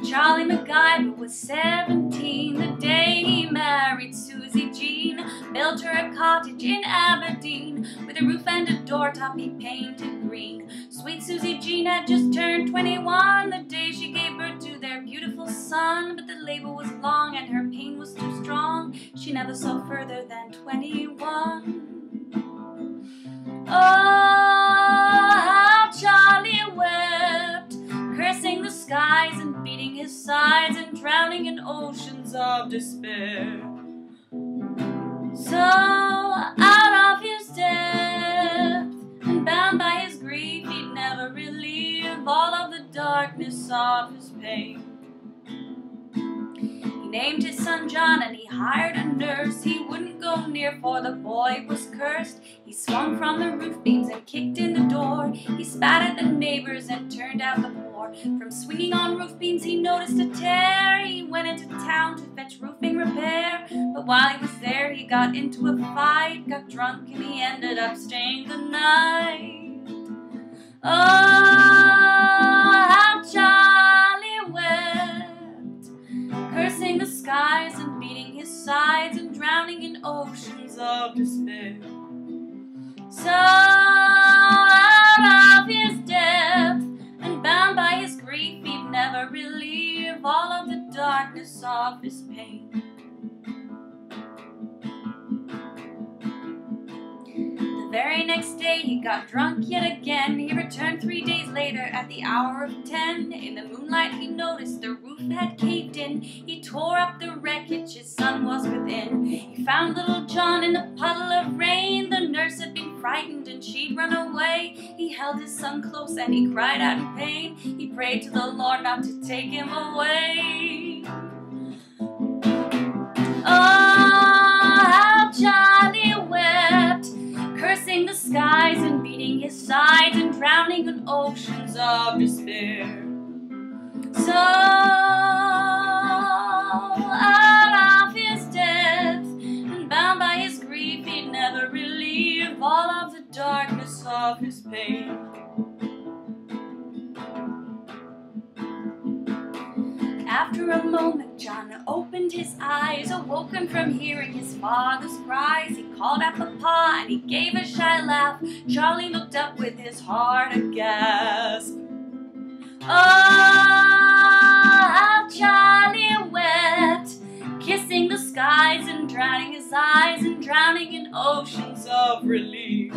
Charlie McGiver was 17 the day he married Susie Jean. Built her a cottage in Aberdeen with a roof and a door top he painted green. Sweet Susie Jean had just turned 21 the day she gave birth to their beautiful son. But the labor was long and her pain was too strong. She never saw further than 21. Oh, how Charlie wept, cursing the skies and beating his sides and drowning in oceans of despair. So out of his depth and bound by his grief, he'd never relieve all of the darkness of his pain. He named his son John and he hired a nurse. He wouldn't go near for the boy was cursed. He swung from the roof beams and kicked in the door. He spat at the neighbors and turned out the poor. From swinging on roof beams he noticed a tear. He went into town to fetch roofing repair. But while he was there he got into a fight, got drunk and he ended up staying the night. Oh, how Charlie wept, cursing the skies and beating his sides and drowning in oceans of despair. So out of his depth and bound by his grief, he'd never relieve all of the darkness of his pain. The very next day he got drunk yet again. He returned 3 days later at the hour of 10. In the moonlight he noticed the roof had caved in. He tore up the wreckage, his son was within. He found little John in a puddle of rain. The nurse had been frightened and she'd run away. He held his son close and he cried out in pain. He prayed to the Lord not to take him away. Oh, how Charlie wept, cursing the skies and beating his sides and drowning in oceans of despair. So out of his depth and bound by his grief, he'd never relieve all of the darkness of his pain. After a moment, John opened his eyes, awoken from hearing his father's cries. He called out Papa and he gave a shy laugh. Charlie looked up with his heart aghast. Oh, how Charlie wept, kissing the skies and drowning his eyes and drowning in oceans of relief.